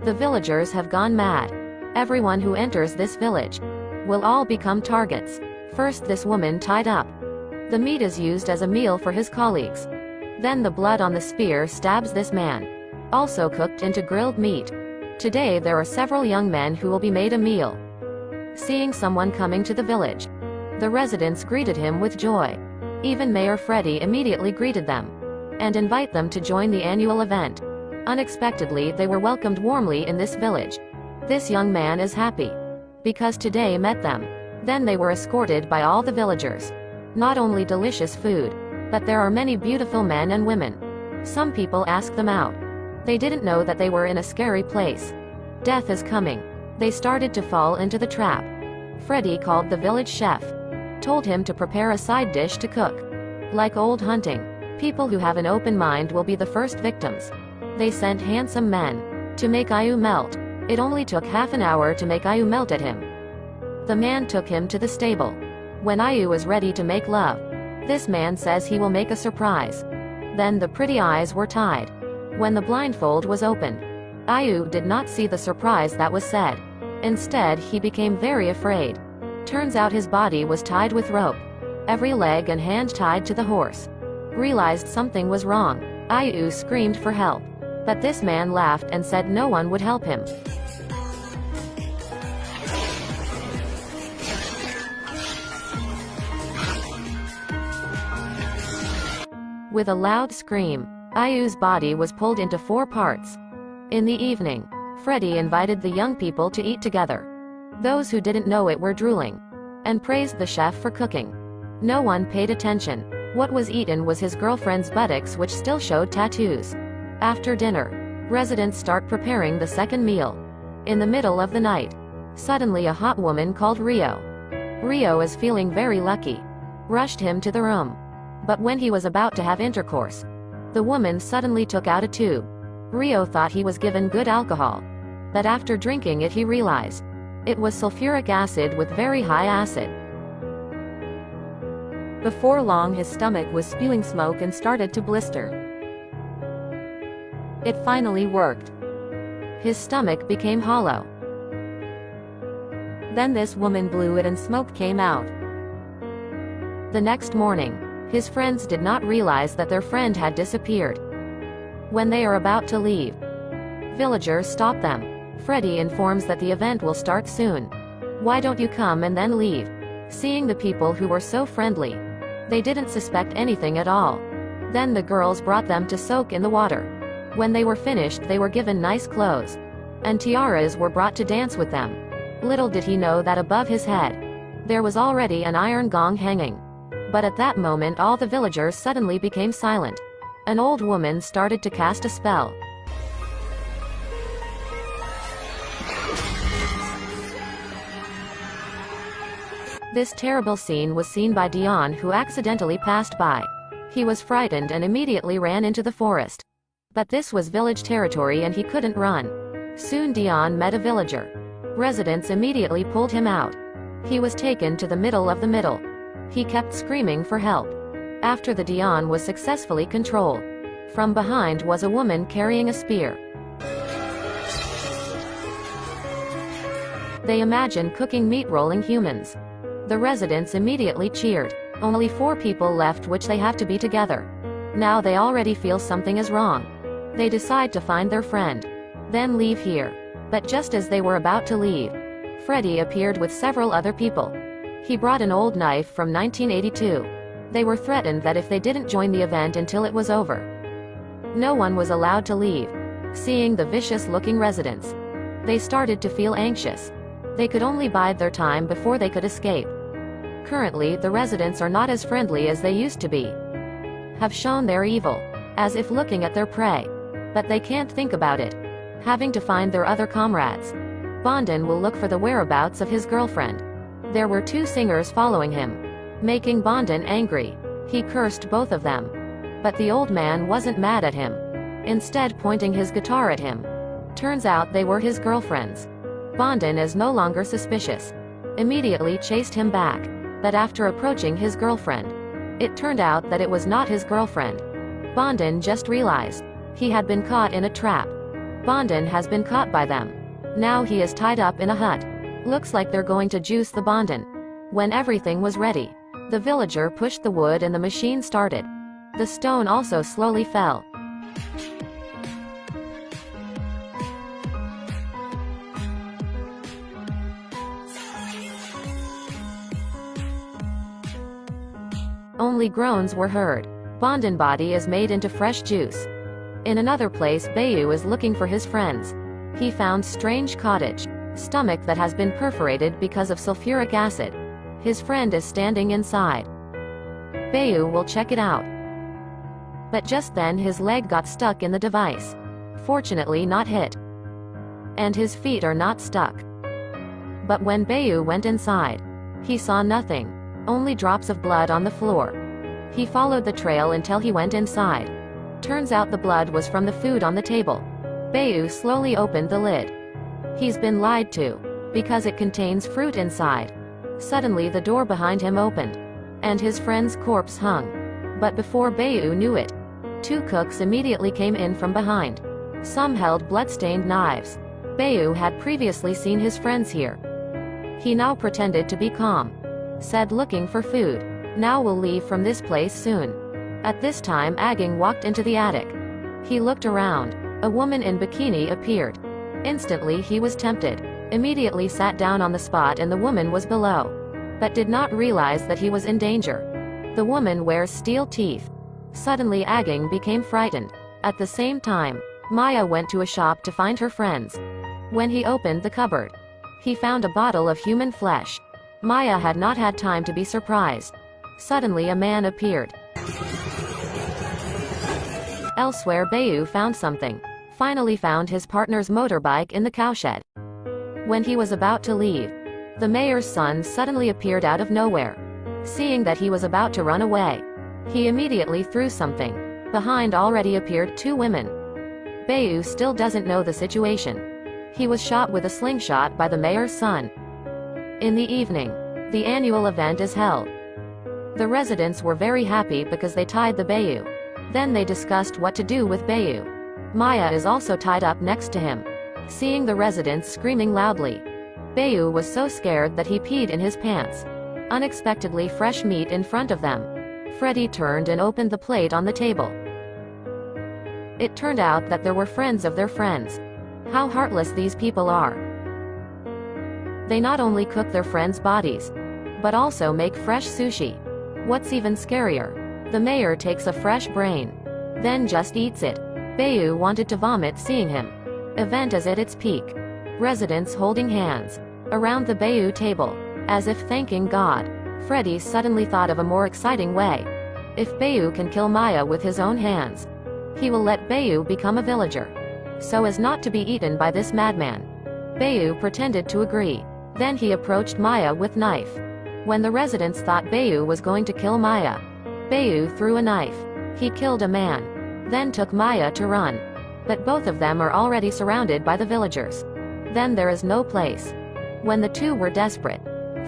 The villagers have gone mad. Everyone who enters this village will all become targets. First, this woman tied up. The meat is used as a meal for his colleagues. Then the blood on the spear stabs this man, also cooked into grilled meat. Today there are several young men who will be made a meal. Seeing someone coming to the village, the residents greeted him with joy. Even Mayor Freddy immediately greeted them and invite them to join the annual event. Unexpectedly, they were welcomed warmly in this village. This young man is happy because today met them. Then they were escorted by all the villagers. Not only delicious food, but there are many beautiful men and women. Some people asked them out. They didn't know that they were in a scary place. Death is coming. They started to fall into the trap. Freddy called the village chef, told him to prepare a side dish to cook. Like old hunting, people who have an open mind will be the first victims. They sent handsome men to make Ayu melt. It only took half an hour to make Ayu melt at him. The man took him to the stable. When Ayu was ready to make love, this man says he will make a surprise. Then the pretty eyes were tied. When the blindfold was opened, Ayu did not see the surprise that was said. Instead, he became very afraid. Turns out his body was tied with rope, every leg and hand tied to the horse. Realized something was wrong. Ayu screamed for help, but this man laughed and said no one would help him. With a loud scream, Ayu's body was pulled into 4 parts. In the evening, Freddy invited the young people to eat together. Those who didn't know it were drooling and praised the chef for cooking. No one paid attention. What was eaten was his girlfriend's buttocks, which still showed tattoos. After dinner, residents start preparing the second meal. In the middle of the night, suddenly a hot woman called Rio. Rio is feeling very lucky, rushed him to the room. But when he was about to have intercourse, the woman suddenly took out a tube. Rio thought he was given good alcohol, but after drinking it he realized it was sulfuric acid with very high acid. Before long his stomach was spewing smoke and started to blister. It finally worked. His stomach became hollow. Then this woman blew it and smoke came out. The next morning, his friends did not realize that their friend had disappeared. When they are about to leave, villagers stop them. Freddy informs that the event will start soon. Why don't you come and then leave? Seeing the people who were so friendly, they didn't suspect anything at all. Then the girls brought them to soak in the water. When they were finished, they were given nice clothes, and tiaras were brought to dance with them. Little did he know that above his head, there was already an iron gong hanging. But at that moment all the villagers suddenly became silent. An old woman started to cast a spell. This terrible scene was seen by Dion, who accidentally passed by. He was frightened and immediately ran into the forest. But this was village territory and he couldn't run. Soon Dion met a villager. Residents immediately pulled him out. He was taken to the middle of the middle. He kept screaming for help. After the Dion was successfully controlled, from behind was a woman carrying a spear. They imagined cooking meat rolling humans. The residents immediately cheered. Only 4 people left, which they have to be together. Now they already feel something is wrong. They decide to find their friend, then leave here. But just as they were about to leave, Freddy appeared with several other people. He brought an old knife from 1982. They were threatened that if they didn't join the event until it was over, no one was allowed to leave. Seeing the vicious-looking residents, they started to feel anxious. They could only bide their time before they could escape. Currently, the residents are not as friendly as they used to be. Have shown their evil, as if looking at their prey. But they can't think about it, having to find their other comrades. Bondin will look for the whereabouts of his girlfriend. There were 2 singers following him, making Bondin angry. He cursed both of them. But the old man wasn't mad at him, instead pointing his guitar at him. Turns out they were his girlfriends. Bondin is no longer suspicious. Immediately chased him back. But after approaching his girlfriend, it turned out that it was not his girlfriend. Bondin just realized he had been caught in a trap. Bondin has been caught by them. Now he is tied up in a hut. Looks like they're going to juice the Bondin. When everything was ready, the villager pushed the wood and the machine started. The stone also slowly fell. Only groans were heard. Bondin body is made into fresh juice. In another place, Bayu is looking for his friends. He found strange cottage. Stomach that has been perforated because of sulfuric acid. His friend is standing inside. Bayu will check it out. But just then his leg got stuck in the device. Fortunately not hit. And his feet are not stuck. But when Bayu went inside, he saw nothing. Only drops of blood on the floor. He followed the trail until he went inside. Turns out the blood was from the food on the table. Bayu slowly opened the lid. He's been lied to, because it contains fruit inside. Suddenly the door behind him opened, and his friend's corpse hung. But before Bayu knew it, two cooks immediately came in from behind. Some held blood-stained knives. Bayu had previously seen his friends here. He now pretended to be calm. Said looking for food. Now we'll leave from this place soon. At this time Aging walked into the attic. He looked around. A woman in bikini appeared. Instantly he was tempted. Immediately sat down on the spot and the woman was below. But did not realize that he was in danger. The woman wears steel teeth. Suddenly Aging became frightened. At the same time, Maya went to a shop to find her friends. When he opened the cupboard, he found a bottle of human flesh. Maya had not had time to be surprised. Suddenly a man appeared. Elsewhere Bayu found something. Finally found his partner's motorbike in the cowshed. When he was about to leave, the mayor's son suddenly appeared out of nowhere. Seeing that he was about to run away, he immediately threw something. Behind already appeared two women. Bayu still doesn't know the situation. He was shot with a slingshot by the mayor's son. In the evening, the annual event is held. The residents were very happy because they tied the Bayu. Then they discussed what to do with Bayu. Maya is also tied up next to him. Seeing the residents screaming loudly, Bayu was so scared that he peed in his pants. Unexpectedly fresh meat in front of them. Freddy turned and opened the plate on the table. It turned out that there were friends of their friends. How heartless these people are. They not only cook their friends' bodies, but also make fresh sushi. What's even scarier? The mayor takes a fresh brain, then just eats it. Bayu wanted to vomit seeing him. Event is at its peak. Residents holding hands around the Bayu table, as if thanking God. Freddy suddenly thought of a more exciting way. If Bayu can kill Maya with his own hands, he will let Bayu become a villager, so as not to be eaten by this madman. Bayu pretended to agree. Then he approached Maya with knife. When the residents thought Bayu was going to kill Maya, Bayu threw a knife. He killed a man, then took Maya to run. But both of them are already surrounded by the villagers. Then there is no place. When the two were desperate,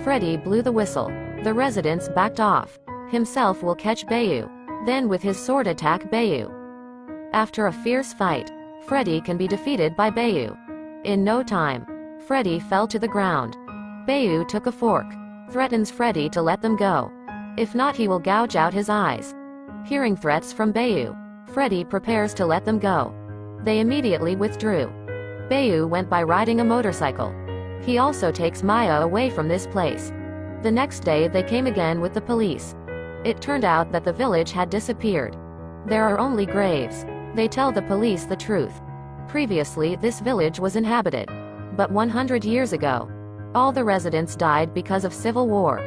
Freddy blew the whistle. The residents backed off. Himself will catch Bayu, then with his sword attack Bayu. After a fierce fight, Freddy can be defeated by Bayu. In no time, Freddy fell to the ground. Bayu took a fork, threatens Freddy to let them go. If not, he will gouge out his eyes. Hearing threats from Bayu, Freddy prepares to let them go. They immediately withdrew. Bayu went by riding a motorcycle. He also takes Maya away from this place. The next day they came again with the police. It turned out that the village had disappeared. There are only graves. They tell the police the truth. Previously this village was inhabited. But 100 years ago, all the residents died because of civil war.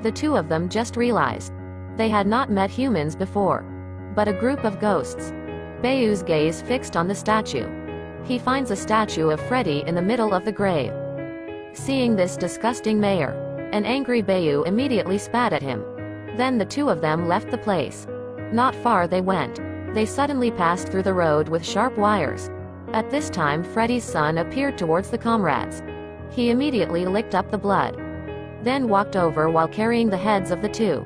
The two of them just realized they had not met humans before, but a group of ghosts. Bayu's gaze fixed on the statue. He finds a statue of Freddy in the middle of the grave. Seeing this disgusting mayor, an angry Bayu immediately spat at him. Then the two of them left the place. Not far they went. They suddenly passed through the road with sharp wires. At this time Freddy's son appeared towards the comrades. He immediately licked up the blood, then walked over while carrying the heads of the two.